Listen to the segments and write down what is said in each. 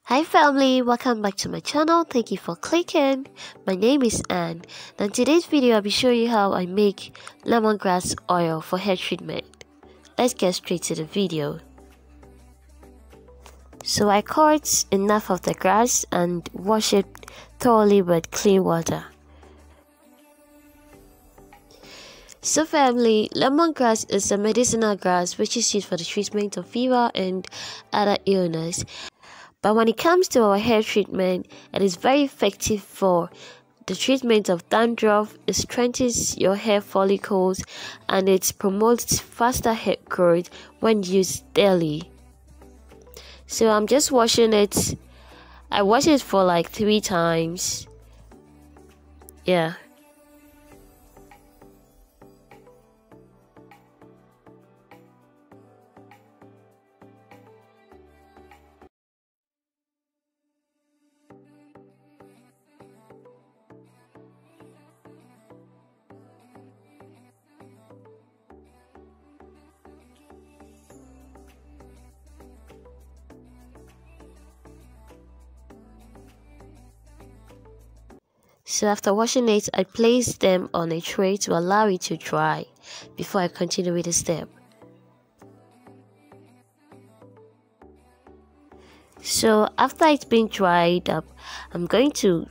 Hi family, welcome back to my channel. Thank you for clicking. My name is Anne. In today's video I'll be showing you how I make lemongrass oil for hair treatment. Let's get straight to the video. So I cut enough of the grass and wash it thoroughly with clean water. So family, lemongrass is a medicinal grass which is used for the treatment of fever and other illness. But when it comes to our hair treatment, it is very effective for the treatment of dandruff. It strengthens your hair follicles and it promotes faster hair growth when used daily. So I'm just washing it. I wash it for like 3 times. Yeah. So after washing it, I place them on a tray to allow it to dry before I continue with the step. So after it's been dried up, I'm going to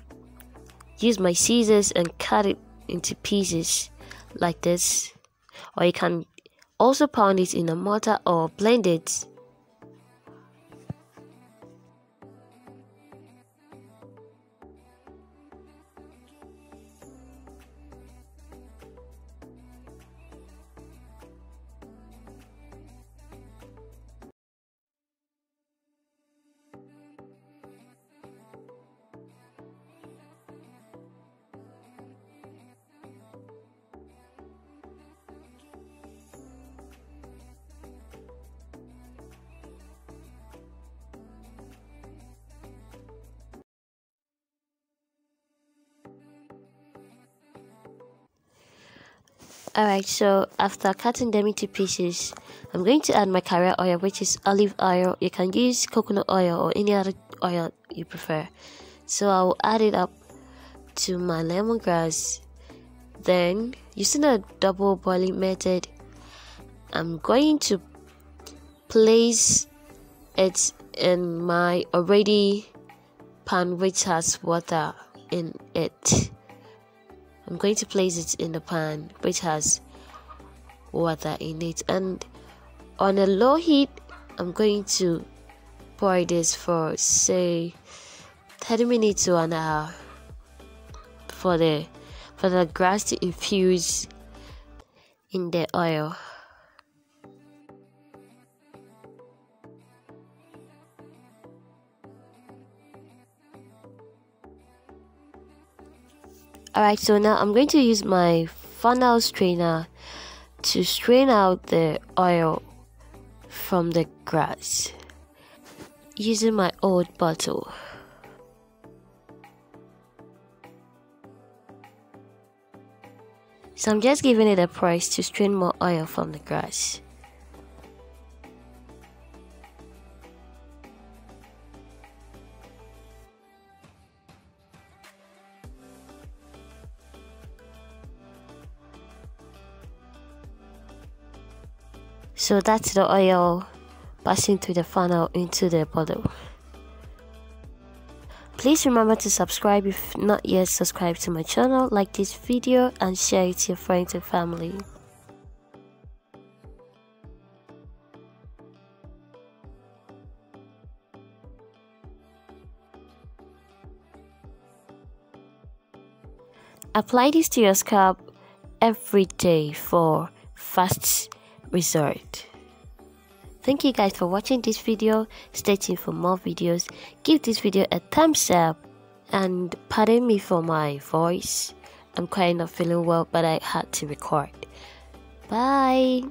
use my scissors and cut it into pieces like this. Or you can also pound it in a mortar or blend it. Alright, so after cutting them into pieces, I'm going to add my carrier oil, which is olive oil. You can use coconut oil or any other oil you prefer. So I'll add it up to my lemongrass. Then, using a double boiling method, I'm going to place it in my already pan which has water in it. I'm going to place it in the pan which has water in it, and on a low heat I'm going to boil this for say 30 minutes to an hour for the grass to infuse in the oil. Alright, so now I'm going to use my funnel strainer to strain out the oil from the grass using my old bottle. So I'm just giving it a press to strain more oil from the grass. So that's the oil passing through the funnel into the bottle. Please remember to subscribe if not yet subscribed to my channel, like this video and share it to your friends and family. Apply this to your scalp every day for fast result. Thank you guys for watching this video. Stay tuned for more videos. Give this video a thumbs up and pardon me for my voice. I'm kind of feeling well, but I had to record. Bye.